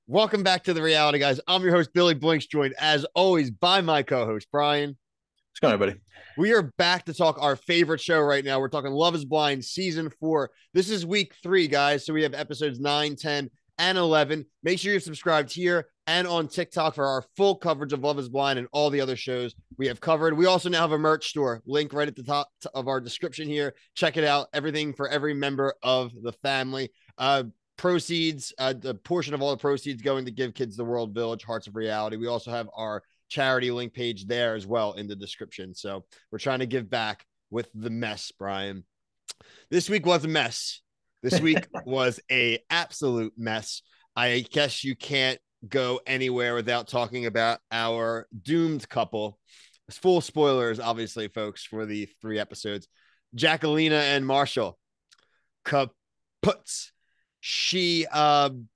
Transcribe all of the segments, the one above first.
Welcome back to the reality, guys. I'm your host, Billy Blinks, joined as always by my co-host, Brian. What's going on, buddy? We are back to talk our favorite show right now. We're talking Love is Blind season 4. This is week 3, guys. So we have episodes 9, 10, and 11. Make sure you're subscribed here and on TikTok for our full coverage of Love is Blind and all the other shows we have covered. We also now have a merch store. Link right at the top of our description here. Check it out. Everything for every member of the family. Proceeds, the portion of all the proceeds going to Give Kids the World Village, Hearts of Reality. We also have our charity link page there as well in the description. So we're trying to give back with the mess, Brian. This week was a mess. This week was a absolute mess. I guess you can't go anywhere without talking about our doomed couple. Full spoilers, obviously, folks, for the 3 episodes. Jacquelina and Marshall. Kaputs. She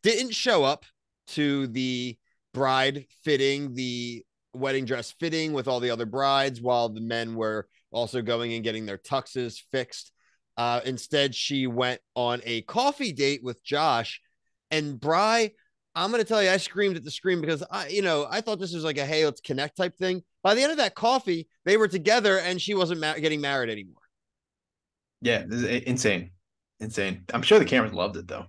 didn't show up to the bride fitting, the wedding dress fitting with all the other brides, while the men were also going and getting their tuxes fixed. Instead, she went on a coffee date with Josh. And Bry, I'm going to tell you, I screamed at the screen because I thought this was like a hey, let's connect type thing. By the end of that coffee, they were together and she wasn't getting married anymore. Yeah, this is insane. Insane. I'm sure the cameras loved it though.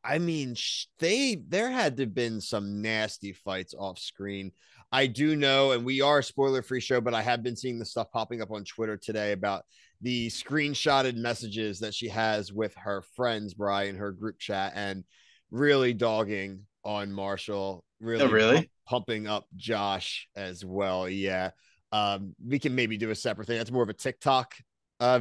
I mean, there had to have been some nasty fights off screen. I do know, and we are a spoiler free show, but I have been seeing the stuff popping up on Twitter today about the screenshotted messages that she has with her friends, Brian, her group chat, and really dogging on Marshall, Oh, really really? pumping up Josh as well. Yeah. We can maybe do a separate thing. That's more of a TikTok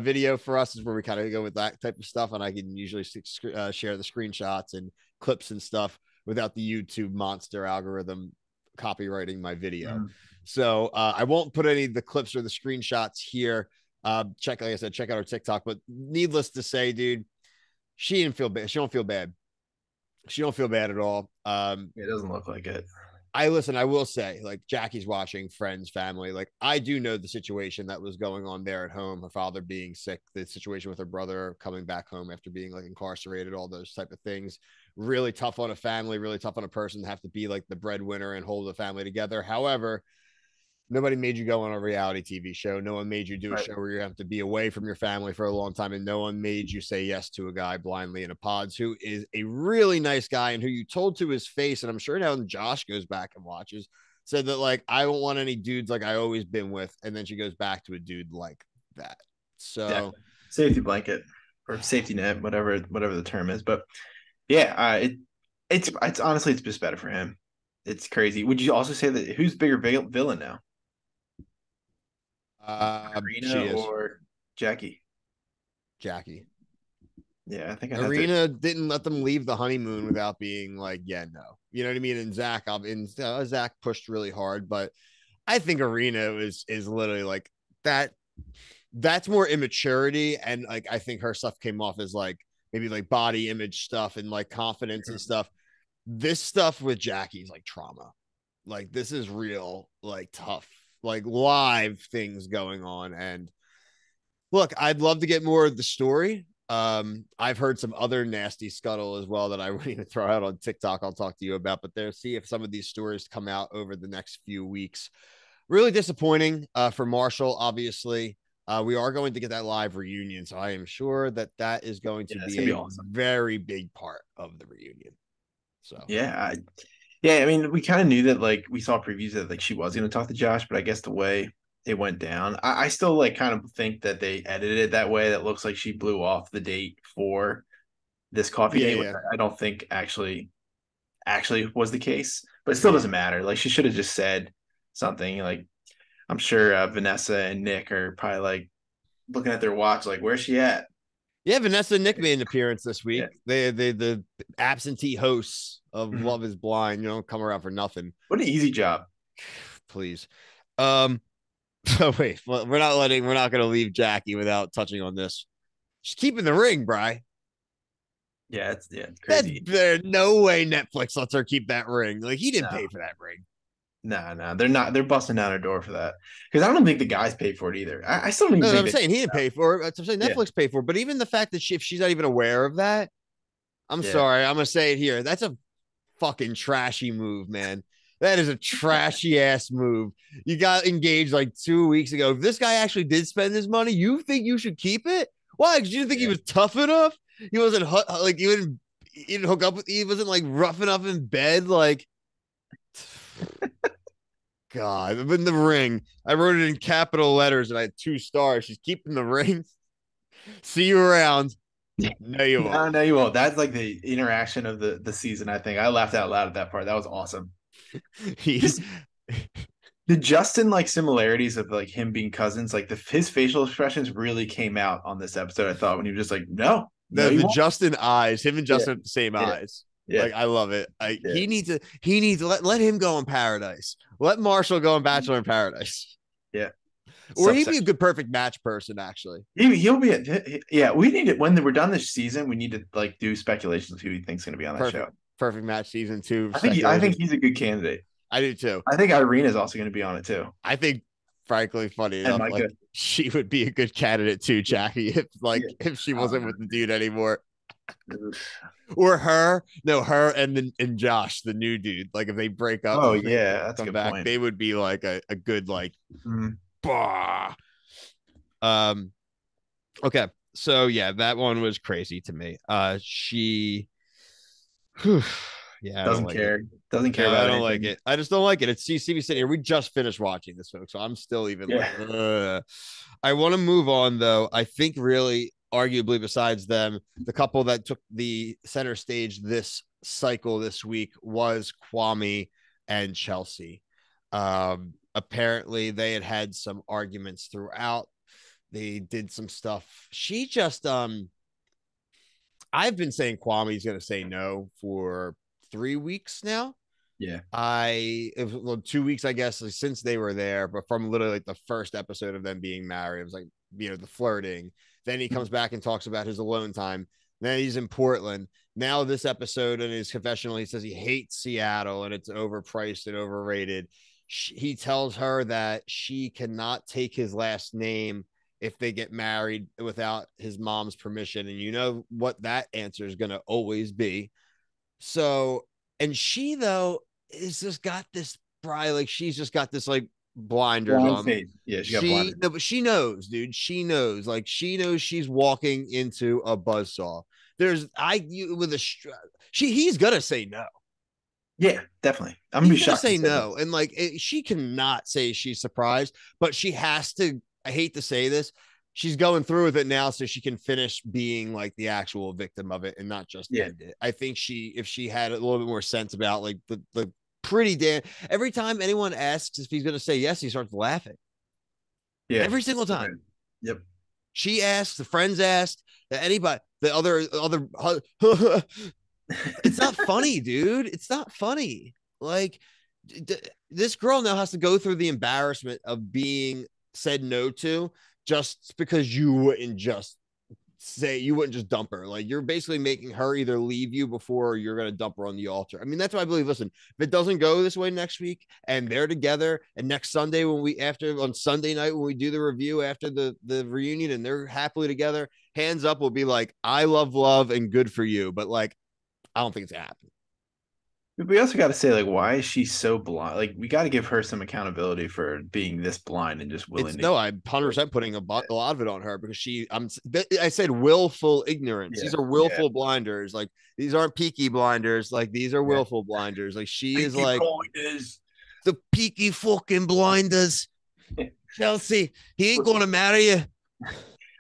video for us is where we kind of go with that type of stuff, and I can usually share the screenshots and clips and stuff without the YouTube monster algorithm copywriting my video. Mm. So I won't put any of the clips or the screenshots here. Like I said, check out our TikTok. But needless to say, dude, she didn't feel bad. She don't feel bad. She don't feel bad at all. It doesn't look like it. I will say, like, Jackie's watching Friends, family. Like, I do know the situation that was going on there at home. Her father being sick, the situation with her brother coming back home after being like incarcerated, all those type of things. Really tough on a family, really tough on a person to have to be like the breadwinner and hold the family together. However, nobody made you go on a reality TV show. No one made you do a Right. show where you have to be away from your family for a long time. And no one made you say yes to a guy blindly in a pods who is a really nice guy and who you told to his face. And I'm sure now when Josh goes back and watches, said that, like, I don't want any dudes like I always been with. And then she goes back to a dude like that. So, Definitely. Safety blanket or safety net, whatever the term is. But yeah, it's honestly it's just better for him. It's crazy. Would you also say that who's bigger villain now? she Karina is or Jackie? Jackie. Yeah, I think I'd have to. Arena didn't let them leave the honeymoon without being like, yeah, no. You know what I mean? And Zach pushed really hard, but I think Arena is literally like that. That's more immaturity, and like I think her stuff came off as like maybe like body image stuff and like confidence and stuff. This stuff with Jackie's like trauma. Like this is real, like tough, like live things going on. And look, I'd love to get more of the story. I've heard some other nasty scuttle as well that I wouldn't even throw out on TikTok. I'll talk to you about, but there, see if some of these stories come out over the next few weeks. Really disappointing for Marshall, obviously. We are going to get that live reunion, so I am sure that that is going to Yeah, it's be gonna be a awesome. very big part of the reunion. So, Yeah, yeah. I mean, we kind of knew that. Like, we saw previews that like she was gonna talk to Josh, but I guess the way it went down, I still like kind of think that they edited it that way. That looks like she blew off the date for this coffee yeah, date, which yeah, I don't think actually was the case. But it still yeah. doesn't matter. Like, she should have just said something. Like, I'm sure Vanessa and Nick are probably like looking at their watch, like, where's she at? Yeah, Vanessa and Nick made an appearance this Yeah. week. They the absentee hosts of Mhm. Love is Blind, come around for nothing. What an easy job. Please. Um, so wait, we're not gonna leave Jackie without touching on this. She's keeping the ring, Bry. It's That crazy. there's no way Netflix lets her keep that ring. Like he didn't No, pay for that ring. no, they're not. They're busting down her door for that because I don't think the guys paid for it either. I still don't even No, think I'm that. saying he didn't pay for it. I'm saying Yeah, Netflix paid for it. But even the fact that if she's not even aware of that, I'm yeah, sorry, I'm gonna say it here. That's a fucking trashy move, man. That is a trashy ass move. You got engaged like 2 weeks ago. If this guy actually did spend his money, you think you should keep it? Why? Because you didn't think he was tough enough? He wasn't like he didn't hook up with. He wasn't like rough enough in bed. Like, God, I'm in the ring. I wrote it in capital letters and I had 2 stars. She's keeping the ring. See you around. No, you won't. No, you won't. That's like the interaction of the season. I think I laughed out loud at that part. That was awesome. He's The Justin like similarities of like him being cousins, like his facial expressions really came out on this episode. I thought when he was just like, no, the Justin eyes, him and Justin have the same eyes. Yeah. Like I love it. He needs to let him go in paradise. Let Marshall go in Bachelor in Paradise. Yeah. Or he'd be a good perfect match person, actually. He'll be we need it when we're done this season. We need to like do speculations who he thinks going to be on that show. Perfect match season 2. I think he's a good candidate. I do too. I think Irene is also going to be on it too. I think, frankly, funny enough, like, she would be a good candidate too, Jackie, if she wasn't with the dude anymore. Or her and Josh, the new dude. Like if they break up, that's a good back, point. They would be like a good like. Bah. Okay, so yeah, that one was crazy to me. She. Yeah, doesn't care. Doesn't care about it. I don't like it. I just don't like it. It's CCB sitting here. We just finished watching this, folks. So I'm still even like, I want to move on though. I think really, arguably, besides them, the couple that took the center stage this cycle this week was Kwame and Chelsea. Apparently, they had some arguments throughout. They did some stuff. She just I've been saying Kwame's going to say no for 3 weeks now. Yeah. 2 weeks, I guess, since they were there, but from literally like the first episode of them being married, it was like, the flirting. Then he comes back and talks about his alone time. Then he's in Portland. Now this episode in his confessional, he says he hates Seattle and it's overpriced and overrated. He tells her that she cannot take his last name if they get married without his mom's permission. And you know what that answer is going to always be. So, and she though is just got this she's just got this like blinders on. Yeah, she got blinders. No, but she knows, dude. She knows she's walking into a buzzsaw. He's gonna say no. Yeah, definitely. I'm gonna be shocked. Say no, and she cannot say she's surprised, but she has to. I hate to say this. She's going through with it now so she can finish being like the actual victim of it and not just end it. I think if she had a little bit more sense about like the pretty damn, every time anyone asks if he's going to say yes, he starts laughing. Yeah. Every single time. Yep. She asked, the friends asked, anybody, the other, it's not funny, dude. It's not funny. Like this girl now has to go through the embarrassment of being said no to just because you wouldn't just dump her. Like you're basically making her either leave you before you're going to dump her on the altar. I mean, that's what I believe. Listen, if it doesn't go this way next week and they're together and next Sunday on Sunday night, when we do the review after the reunion and they're happily together, hands up, will be like, I love and good for you. But like, I don't think it's happening. We also got to say, like, why is she so blind? Like, we got to give her some accountability for being this blind and just willing. No, I'm 100% putting a lot of it on her because I said willful ignorance. Yeah. These are willful blinders. Like, these aren't peaky blinders. Like, these are willful blinders. Like, she is like the peaky fucking blinders. Chelsea, he ain't going to marry you.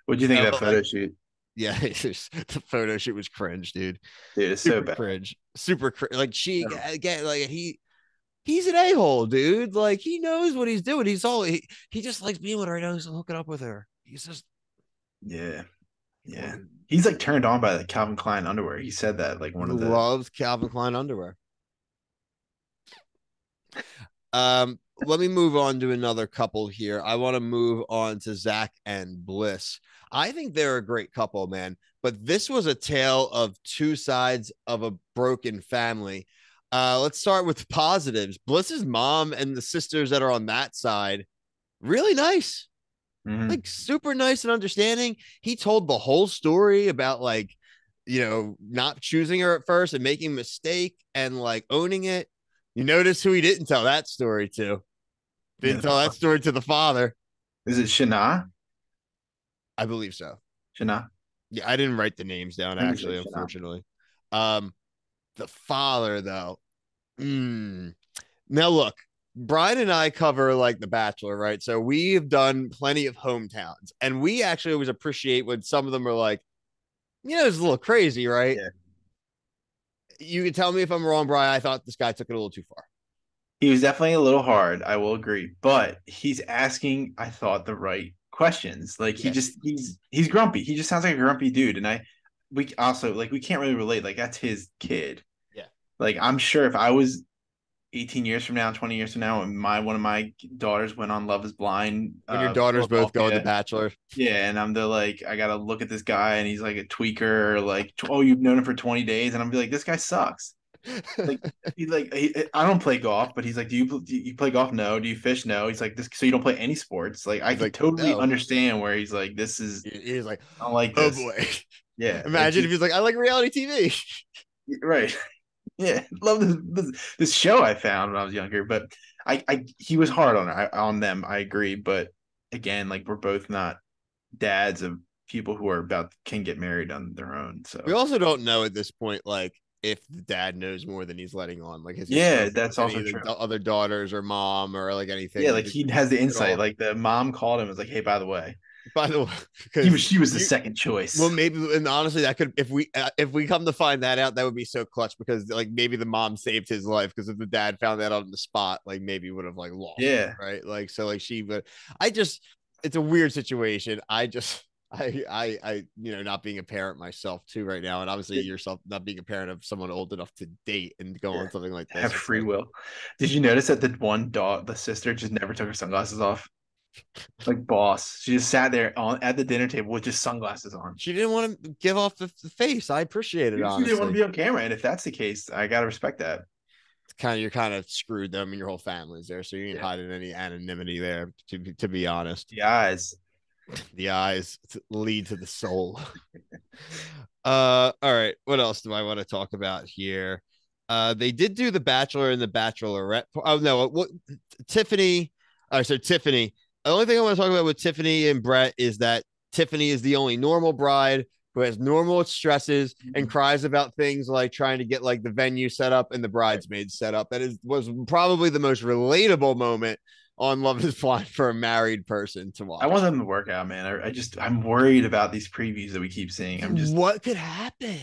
What'd you think of that photo shoot? Yeah, the photo shoot was cringe, dude. Dude, it's so bad. Cringe. Super cringe. Like again, like he's an a-hole, dude. Like he knows what he's doing. He just likes being with her. He knows to hook it up with her. He's just yeah. He's like turned on by the Calvin Klein underwear. He said that like loves Calvin Klein underwear. Let me move on to another couple here. I want to move on to Zach and Bliss. I think they're a great couple, man. But this was a tale of two sides of a broken family. Let's start with positives. Bliss's mom and the sisters that are on that side, really nice. Mm-hmm. Like super nice and understanding. He told the whole story about like not choosing her at first and making a mistake and like owning it. You notice who he didn't tell that story to. Yeah. Didn't tell that story to the father. Is it Shana? I believe so. Shana? Yeah, I didn't write the names down I think it's actually, like Shana. unfortunately. Um, the father though. Now look, Brian and I cover like The Bachelor, right? So we've done plenty of hometowns, and we actually always appreciate when some of them are like, it's a little crazy, right? Yeah. You can tell me if I'm wrong, Brian. I thought this guy took it a little too far. He was definitely a little hard, I will agree, but he's asking, I thought, the right questions. Like Yes. he's grumpy. He just sounds like a grumpy dude. And we also like we can't really relate. Like that's his kid. Yeah. Like I'm sure if I was 18 years from now, 20 years from now, and one of my daughters went on Love is Blind, When your daughters both go on The Bachelor. yeah, and I'm the like, I gotta look at this guy and he's like a tweaker, like, oh, you've known him for 20 days, and I'm be like, this guy sucks. Like I don't play golf, but he's like, do you play golf? No. Do you fish? No. He's like this, so you don't play any sports? Like I He's could like, totally no. understand where he's like, this is, He's like, I don't like oh this. boy. Yeah, Imagine if he's like, I like reality TV. right. Yeah, love this show I found when I was younger, but he was hard on them. I agree, but again, like we're both not dads of people who are can get married on their own. So We also don't know at this point, like, if the dad knows more than he's letting on, like his yeah, that's any also of true. the other daughters or mom or like anything. Yeah, like he has the insight. All. Like the mom called him and was like, "Hey, by the way, By the way, she was the second choice." Well, maybe, and honestly, that could if we come to find that out, that would be so clutch because like maybe the mom saved his life because if the dad found that out on the spot, like maybe would have like lost. Yeah, Right. Like so, like she would. It's a weird situation. Not being a parent myself too right now, and obviously yourself not being a parent of someone old enough to date and go on something like this. Have free will. Did you notice that the one dog, the sister, just never took her sunglasses off? Like boss, she just sat there at the dinner table with just sunglasses on. She didn't want to give off the face. I appreciate it. She honestly, didn't want to be on camera, and if that's the case, I gotta respect that. You're kind of screwed them and your whole family's there, so you ain't hiding any anonymity there. To be honest, the eyes lead to the soul. All right, what else do I want to talk about here? They did do the Bachelor and the Bachelorette. Oh no, what Tiffany? So Tiffany. The only thing I want to talk about with Tiffany and Brett is that Tiffany is the only normal bride who has normal stresses and cries about things like trying to get like the venue set up and the bridesmaids set up. That was probably the most relatable moment on Love is Blind for a married person to watch. I want them to work out, man. I'm worried about these previews that we keep seeing. What could happen?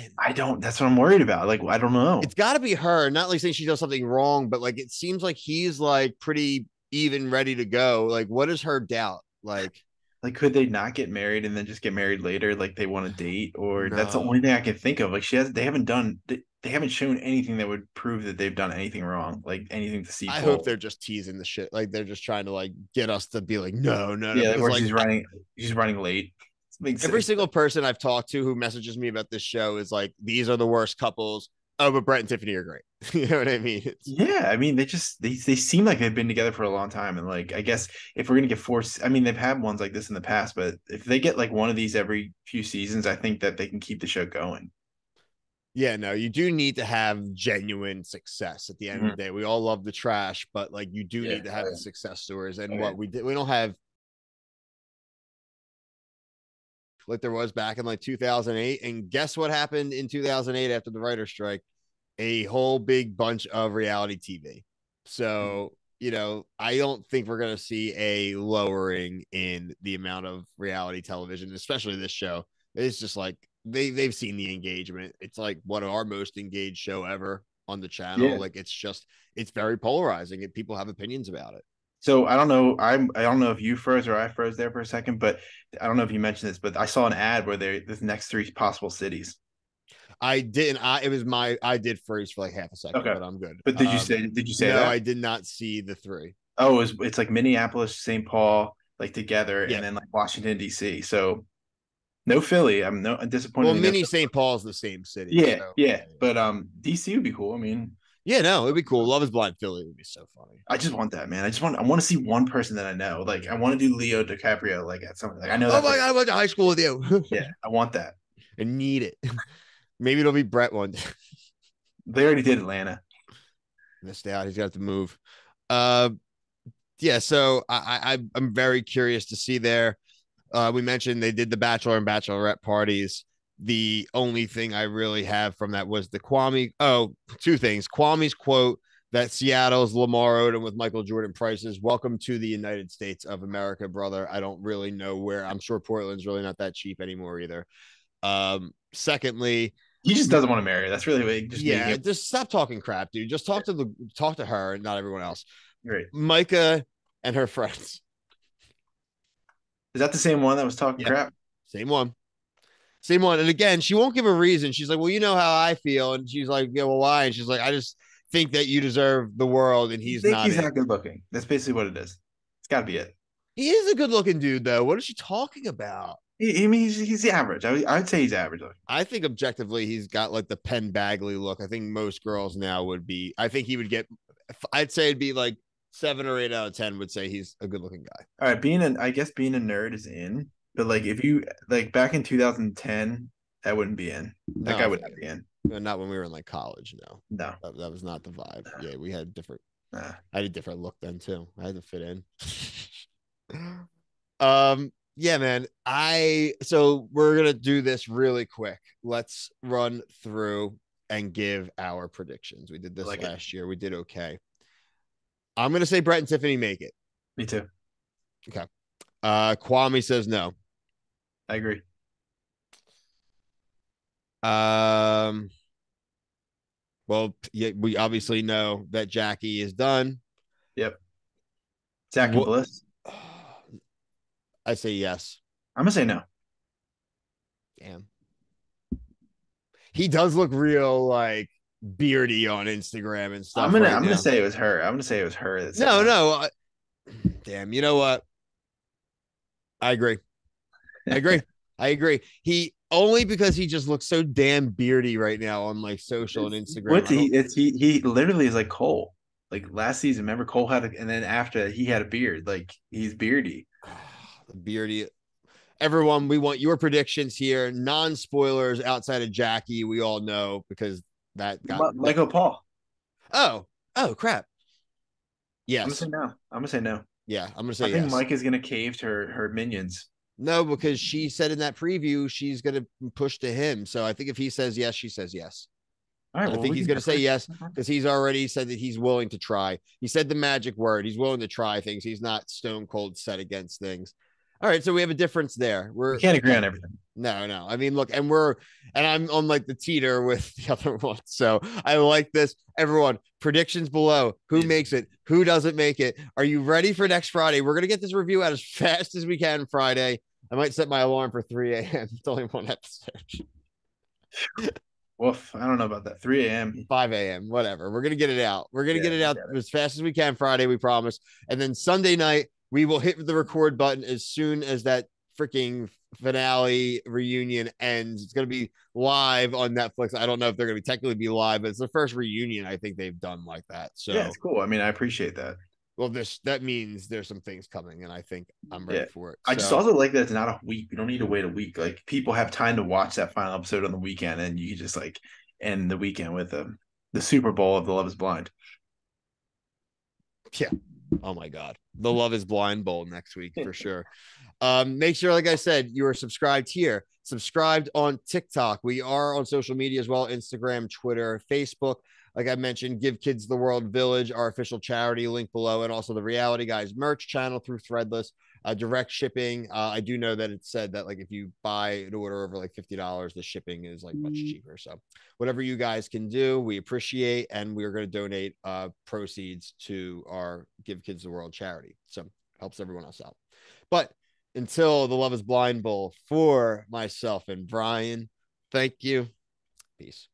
That's what I'm worried about. Like, I don't know. It's got to be her. Not like saying she does something wrong, but like it seems like he's like pretty even ready to go. Like, what is her doubt? Like, could they not get married and then just get married later? Like they want to date, or that's the only thing I can think of. Like they haven't shown anything that would prove that they've done anything wrong, like anything to see. I hope they're just teasing the shit. Like they're just trying to like get us to be like, no. Yeah, or like, she's running late. Every single person I've talked to who messages me about this show is like, these are the worst couples. Oh, but Brett and Tiffany are great. You know what I mean? Yeah, I mean, they seem like they've been together for a long time, and like I guess if we're gonna get forced, I mean, they've had ones like this in the past, but if they get like one of these every few seasons, I think that they can keep the show going. Yeah, no, you do need to have genuine success at the end of the day. We all love the trash, but like you do need to have the success stories, and what we don't have like there was back in like 2008. And guess what happened in 2008 after the writer's strike? A whole big bunch of reality TV. So, I don't think we're going to see a lowering in the amount of reality television, especially this show. It's just like they've seen the engagement. It's like one of our most engaged show ever on the channel. Yeah. Like it's very polarizing and people have opinions about it. So I don't know. I don't know if you froze or I froze there for a second, but I don't know if you mentioned this, but I saw an ad where the next 3 possible cities. I didn't. I did freeze for like half a second, but I'm good. But did you say no, that? I did not see the 3. Oh, it's like Minneapolis, St. Paul, like together, and then like Washington D.C. So no Philly. I'm disappointed. Well, mini St. Paul's the same city. Yeah, so. Yeah. But D.C. would be cool. I mean, yeah, no, it'd be cool. Love is Blind Philly would be so funny. I just want that, man. I want to see one person that I know. Like I want to do Leo DiCaprio like at something. Like I know. Oh my god, I went to high school with you. Yeah, I want that. I need it. Maybe it'll be Brett one day. They already did Atlanta. Missed out. He's got to move. Uh, yeah. So I'm very curious to see there. We mentioned they did the bachelor and bachelorette parties. The only thing I really have from that was the Kwame. Oh, two things. Kwame's quote that Seattle's Lamar Odom with Michael Jordan prices. Welcome to the United States of America, brother. I don't really know where. I'm sure Portland's really not that cheap anymore either. Secondly, He just doesn't want to marry her. That's really what just making yeah, it just stop talking crap, dude. Just talk to her and not everyone else. great. Micah and her friends. Is that the same one that was talking Yep. crap? Same one. Same one. And again, she won't give a reason. She's like, well, you know how I feel. And she's like, yeah, well, why? And she's like, I just think that you deserve the world and You he's think not he's it. that good looking? That's basically what it is. It's got to be it. He is a good looking dude, though. What is she talking about? I mean, he's average. I would say he's average looking. I think objectively, he's got like the Penn Bagley look. I think most girls now would be, I think he would get, I'd say it'd be like 7 or 8 out of 10 would say he's a good looking guy. All right, I guess being a nerd is in, but like if you like back in 2010, that wouldn't be in. That No, guy would not be in. not when we were in like college. No, No, that was not the vibe. Yeah, we had different. nah. I had a different look then too. I had to fit in. Yeah, man. So we're gonna do this really quick. Let's run through and give our predictions. We did this like last year. We did okay. I'm gonna say Brett and Tiffany make it. Me too. Okay. Kwame says no. I agree. Um, well, yeah, we obviously know that Jackie is done. Yep. Zach and Bliss. I say yes. I'm gonna say no. Damn. He does look real like beardy on Instagram and stuff. I'm gonna say it was her. I'm gonna say it was her that said no. Damn. You know what? I agree. I agree. He only because he just looks so damn beardy right now on like social and Instagram. What's he literally is like Cole. Like last season, remember Cole and then after he had a beard. Like he's beardy. Beardy. Everyone, we want your predictions here. Non-spoilers outside of Jackie. We all know because that got Michael Paul. Oh crap. Yes. I'm gonna say no. Yeah, I'm gonna say I think yes. Mike is gonna cave to her minions. No, because she said in that preview she's gonna push to him. So I think if he says yes, she says yes. All right, I think he's gonna say yes because he's already said that he's willing to try. He said the magic word. He's willing to try things. He's not stone cold set against things. All right, so we have a difference there. We can't agree on everything. No. I mean, look, and I'm on like the teeter with the other one. So I like this. Everyone, predictions below. Who makes it? Who doesn't make it? Are you ready for next Friday? We're gonna get this review out as fast as we can Friday. I might set my alarm for 3 a.m. It's only one episode. Woof, I don't know about that. 3 a.m. 5 a.m. Whatever. We're gonna get it out. We're gonna get it out as fast as we can Friday, we promise. And then Sunday night, we will hit the record button as soon as that freaking finale reunion ends. It's going to be live on Netflix. I don't know if they're going to technically be live, but it's the first reunion I think they've done like that. So yeah, it's cool. I mean, I appreciate that. Well, that means there's some things coming, and I think I'm ready for it. I just also like that it's not a week. You don't need to wait a week. Like people have time to watch that final episode on the weekend, and you just like end the weekend with the Super Bowl of the Love Is Blind. Yeah. Oh my God. The Love Is Blind Bowl next week for sure. Make sure, like I said, you are subscribed here, subscribed on TikTok. We are on social media as well, Instagram, Twitter, Facebook. Like I mentioned, Give Kids the World Village, our official charity, link below, and also the Reality Guys merch channel through Threadless, direct shipping. I do know that it said that like if you buy an order over like $50, the shipping is like much cheaper. So whatever you guys can do, we appreciate, and we're going to donate proceeds to our Give Kids the World charity. So helps everyone else out. But until the Love Is Blind Bowl, for myself and Brian, thank you. Peace.